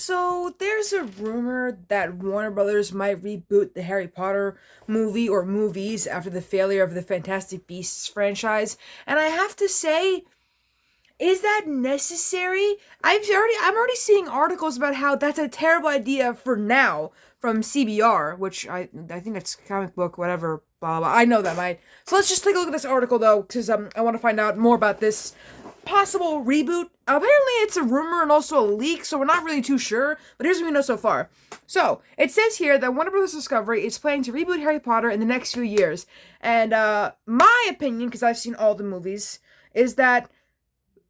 So there's a rumor that Warner Brothers might reboot the Harry Potter movie or movies after the failure of the Fantastic Beasts franchise. And I have to say, is that necessary? I'm already seeing articles about how that's a terrible idea for now from CBR, which I think it's comic book whatever blah blah. I know that might. So let's just take a look at this article though, because I want to find out more about this possible reboot. Apparently, it's a rumor and also a leak, so we're not really too sure. But here's what we know so far. So it says here that Warner Bros. Discovery is planning to reboot Harry Potter in the next few years, and my opinion, because I've seen all the movies, is that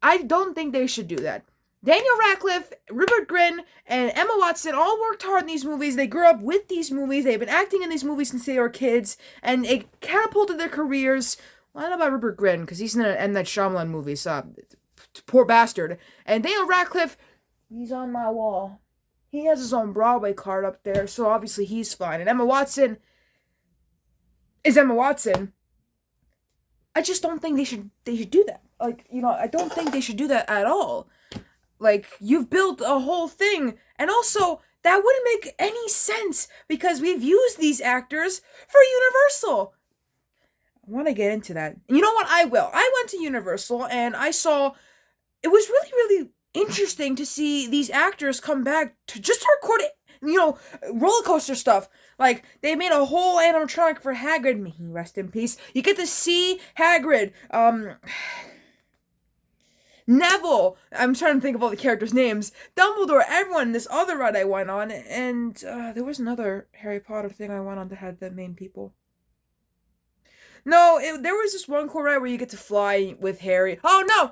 I don't think they should do that. Daniel Radcliffe, Rupert Grint, and Emma Watson all worked hard in these movies. They grew up with these movies. They've been acting in these movies since they were kids, and it catapulted their careers. Well, I don't know about Rupert Grint, because he's in an M. Night Shyamalan movie, so poor bastard. And Daniel Radcliffe, he's on my wall. He has his own Broadway card up there, so obviously he's fine. And Emma Watson is Emma Watson. I just don't think they should do that. I don't think they should do that at all. You've built a whole thing, and also, that wouldn't make any sense, because we've used these actors for Universal. I want to get into that. And you know what? I will. I went to Universal, and I saw, it was really, really interesting to see these actors come back to just record, roller coaster stuff. They made a whole animatronic for Hagrid. May he rest in peace. You get to see Hagrid, Neville, I'm trying to think of all the characters' names, Dumbledore, everyone, this other ride I went on, and there was another Harry Potter thing I went on that had the main people. No, there was this one cool ride where you get to fly with Harry. Oh, no.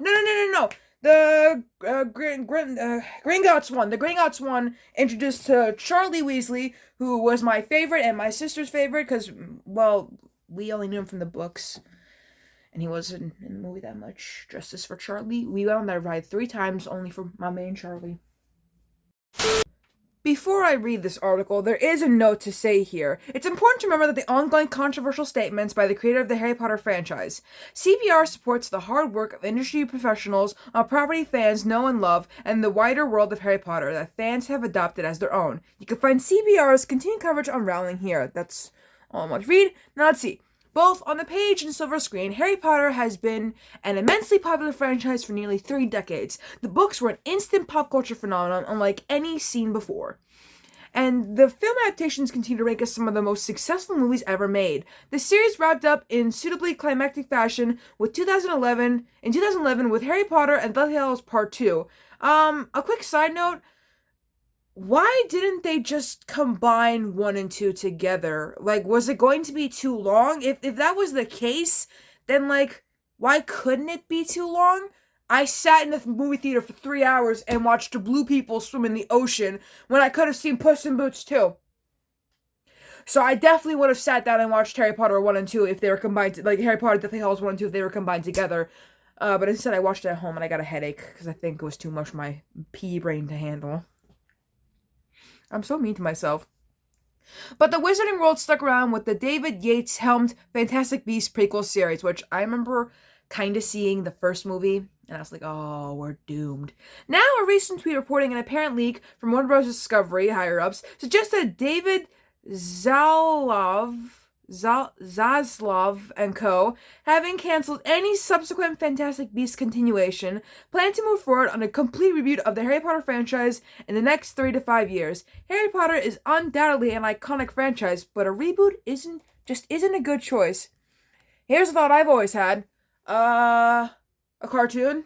The Gringotts one. The Gringotts one introduced to Charlie Weasley, who was my favorite and my sister's favorite, because, well, we only knew him from the books. And he wasn't in the movie that much. Justice for Charlie. We went on that ride 3 times, only for Mama and Charlie. Before I read this article, there is a note to say here. It's important to remember that the ongoing controversial statements by the creator of the Harry Potter franchise. CBR supports the hard work of industry professionals on property fans know and love, and the wider world of Harry Potter that fans have adopted as their own. You can find CBR's continued coverage on Rowling here. That's all I want to read. Now let's see. Both on the page and silver screen, Harry Potter has been an immensely popular franchise for nearly 3 decades. The books were an instant pop culture phenomenon unlike any seen before. And the film adaptations continue to rank as some of the most successful movies ever made. The series wrapped up in suitably climactic fashion with 2011 with Harry Potter and Deathly Hallows Part 2. A quick side note, why didn't they just combine 1 and 2 together? Was it going to be too long? If that was the case, then, why couldn't it be too long? I sat in the movie theater for 3 hours and watched the blue people swim in the ocean when I could have seen Puss in Boots too. So I definitely would have sat down and watched Harry Potter 1 and 2 if they were combined, Harry Potter Deathly Hallows 1 and 2 if they were combined together. But instead I watched it at home and I got a headache because I think it was too much for my pea brain to handle. I'm so mean to myself. But the Wizarding World stuck around with the David Yates-helmed Fantastic Beasts prequel series, which I remember kind of seeing the first movie, and I was like, oh, we're doomed. Now, a recent tweet reporting an apparent leak from Warner Bros. Discovery higher-ups suggests that David Zaslav and co., having cancelled any subsequent Fantastic Beasts continuation, plan to move forward on a complete reboot of the Harry Potter franchise in the next 3 to 5 years. Harry Potter is undoubtedly an iconic franchise, but a reboot isn't a good choice. Here's a thought I've always had. A cartoon?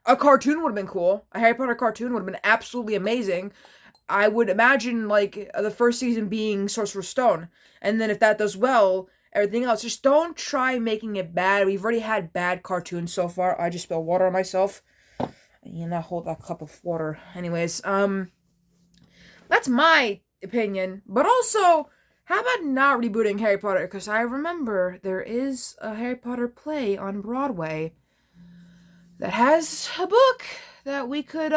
A cartoon would have been cool. A Harry Potter cartoon would have been absolutely amazing. I would imagine, the first season being Sorcerer's Stone. And then if that does well, everything else. Just don't try making it bad. We've already had bad cartoons so far. I just spilled water on myself. Hold that cup of water. Anyways, that's my opinion. But also, how about not rebooting Harry Potter? Because I remember there is a Harry Potter play on Broadway that has a book that we could,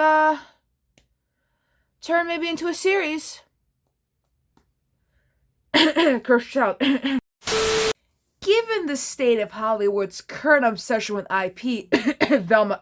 turn maybe into a series. Cursed Child. Given given the state of Hollywood's current obsession with IP, Velma,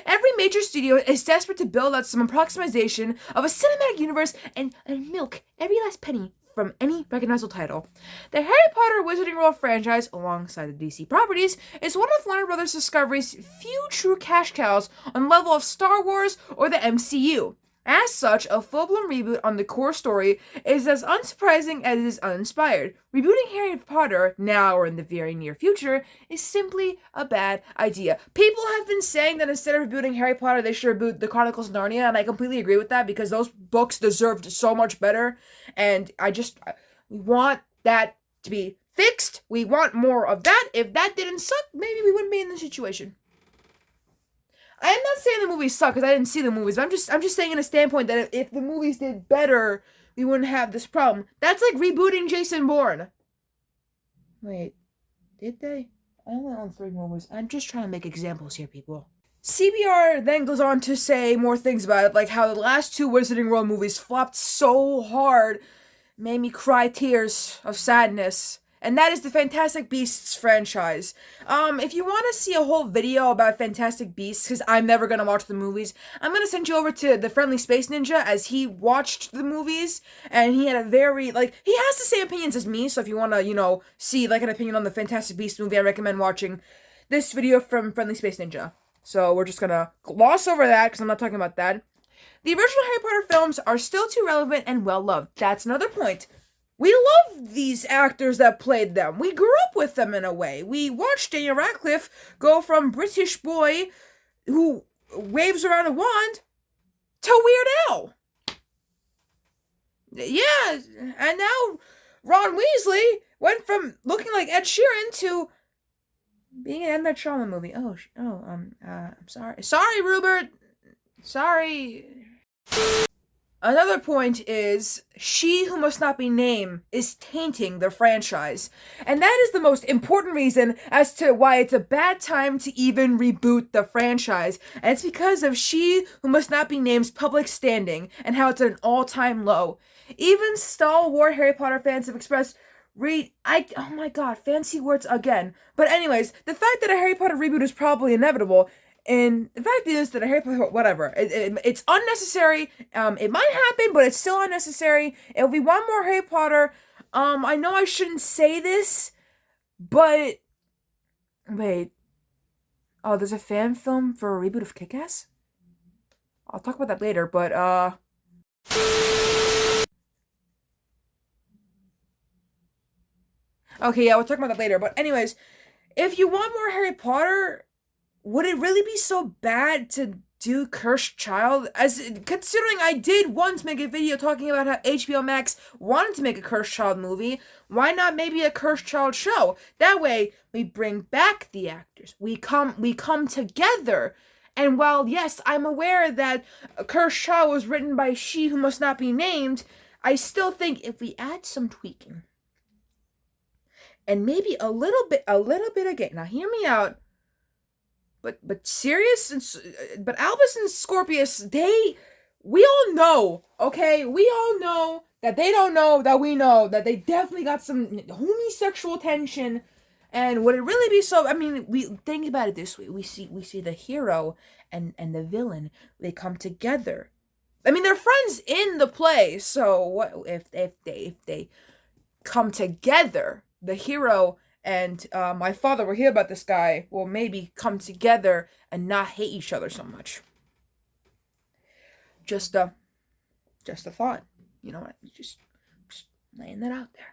every major studio is desperate to build out some approximation of a cinematic universe and milk every last penny from any recognizable title. The Harry Potter Wizarding World franchise, alongside the DC properties, is one of Warner Bros. Discovery's few true cash cows on the level of Star Wars or the MCU. As such, a full-blown reboot on the core story is as unsurprising as it is uninspired. Rebooting Harry Potter, now or in the very near future, is simply a bad idea. People have been saying that instead of rebooting Harry Potter, they should reboot the Chronicles of Narnia, and I completely agree with that because those books deserved so much better, and we want that to be fixed. We want more of that. If that didn't suck, maybe we wouldn't be in this situation. I am not saying the movies suck because I didn't see the movies. I'm just saying in a standpoint that if the movies did better, we wouldn't have this problem. That's like rebooting Jason Bourne. Wait, did they? I only own 3 movies. I'm just trying to make examples here, people. CBR then goes on to say more things about it, like how the last 2 Wizarding World movies flopped so hard, made me cry tears of sadness. And that is the Fantastic Beasts franchise. If you want to see a whole video about Fantastic Beasts, because I'm never going to watch the movies, I'm going to send you over to the Friendly Space Ninja, as he watched the movies, and he had a very, he has the same opinions as me, so if you want to, see, an opinion on the Fantastic Beasts movie, I recommend watching this video from Friendly Space Ninja. So we're just going to gloss over that, because I'm not talking about that. The original Harry Potter films are still too relevant and well-loved. That's another point. We love these actors that played them. We grew up with them in a way. We watched Daniel Radcliffe go from British boy who waves around a wand to Weird Al. Yeah, and now Ron Weasley went from looking like Ed Sheeran to being in an M. Night Shyamalan movie. I'm sorry. Sorry, Rupert. Sorry. Another point is, She Who Must Not Be Named is tainting the franchise. And that is the most important reason as to why it's a bad time to even reboot the franchise. And it's because of She Who Must Not Be Named's public standing and how it's at an all-time low. Even stalwart Harry Potter fans have expressed oh my god, fancy words again. But anyways, the fact that a Harry Potter reboot is probably inevitable, and the fact is that a Harry Potter, whatever, it's unnecessary. It might happen, but it's still unnecessary. If we want more Harry Potter, I know I shouldn't say this, but wait. Oh, there's a fan film for a reboot of Kick-Ass? I'll talk about that later, but okay, yeah, we'll talk about that later. But anyways, if you want more Harry Potter, would it really be so bad to do Cursed Child? Considering I did once make a video talking about how HBO Max wanted to make a Cursed Child movie, why not maybe a Cursed Child show? That way, we bring back the actors. We come together. And while, yes, I'm aware that a Cursed Child was written by She Who Must Not Be Named, I still think if we add some tweaking, and maybe a little bit again. Now, hear me out. But Sirius but Albus and Scorpius, we all know, okay? We all know that they don't know that we know that they definitely got some homosexual tension. And would it really be so? I mean, we think about it this way: we see the hero and the villain, they come together. I mean, they're friends in the play, so what if they come together? The hero and my father will hear about this guy will maybe come together and not hate each other so much. Just a thought. You know what? Just laying that out there.